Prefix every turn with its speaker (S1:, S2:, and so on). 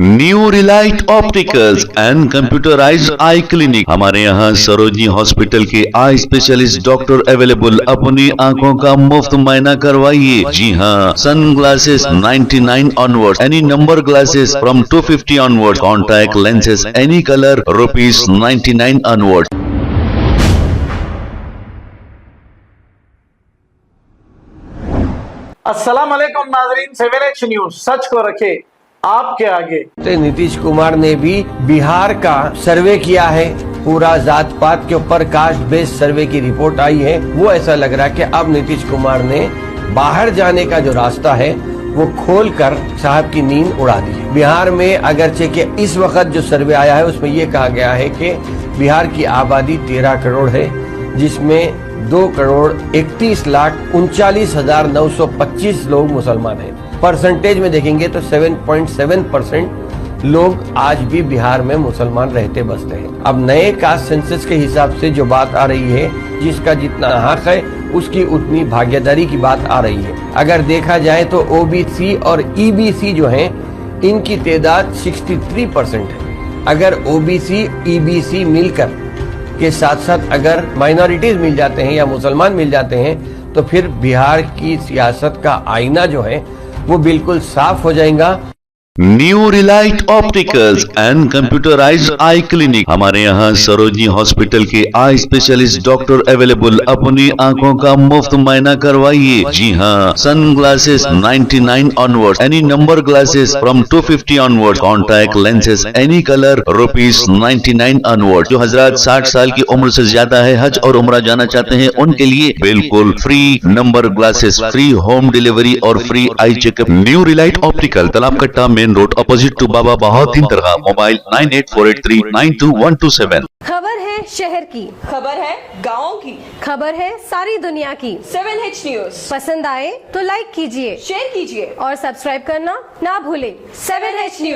S1: New Relight opticals and computerised I clinic. हमारे यहाँ Sarojini hospital के आई स्पेशलिस्ट डॉक्टर अवेलेबल। अपनी आंखों का मुफ्त मुआयना करवाइए। जी हाँ, sun glasses 99 onward, any number glasses from 250 onward, contact lenses any colour ₹99 onward.
S2: अस्सलाम वालेकुम नाज़रीन, 7H न्यूज सच को रखे आपके आगे।
S3: नीतीश कुमार ने भी बिहार का सर्वे किया है, पूरा जात पात के ऊपर कास्ट बेस्ड सर्वे की रिपोर्ट आई है। वो ऐसा लग रहा है कि अब नीतीश कुमार ने बाहर जाने का जो रास्ता है वो खोलकर साहब की नींद उड़ा दी है। बिहार में अगरचे के इस वक्त जो सर्वे आया है उसमें ये कहा गया है कि बिहार की आबादी 13 करोड़ है, जिसमें 2,31,39,925 लोग मुसलमान हैं। परसेंटेज में देखेंगे तो 7.7% लोग आज भी बिहार में मुसलमान रहते बसते हैं। अब नए कास्ट सेंसस के हिसाब से जो बात आ रही है, जिसका जितना हक है उसकी उतनी भागीदारी की बात आ रही है। अगर देखा जाए तो ओबीसी और ईबीसी जो हैं, इनकी तादाद 63% है। अगर ओबीसी ईबीसी मिलकर के साथ साथ अगर माइनॉरिटीज मिल जाते हैं या मुसलमान मिल जाते हैं तो फिर बिहार की सियासत का आईना जो है वो बिल्कुल साफ हो जाएगा।
S1: New Relight opticals and computerised I clinic. हमारे यहाँ सरोजनी हॉस्पिटल के आई स्पेशलिस्ट डॉक्टर अवेलेबल। अपनी आंखों का मुफ्त मुआयना करवाइए। जी हाँ, sun glasses 99 onward, any number glasses from 250 onward, contact lenses any colour ₹99 onward. जो हजरात 60 साल की उम्र से ज्यादा है, हज और उम्रा जाना चाहते हैं, उनके लिए बिल्कुल free number glasses, free home delivery और free eye checkup. New relight optical, Talab Katta, main road, opposite to Baba Bahauddin दरगाह। मोबाइल 9848392127।
S4: खबर है शहर की,
S5: खबर है गाँव की,
S4: खबर है सारी दुनिया की।
S5: 7H न्यूज
S4: पसंद आए तो लाइक कीजिए,
S5: शेयर कीजिए
S4: और सब्सक्राइब करना ना भूलें।
S5: 7H news.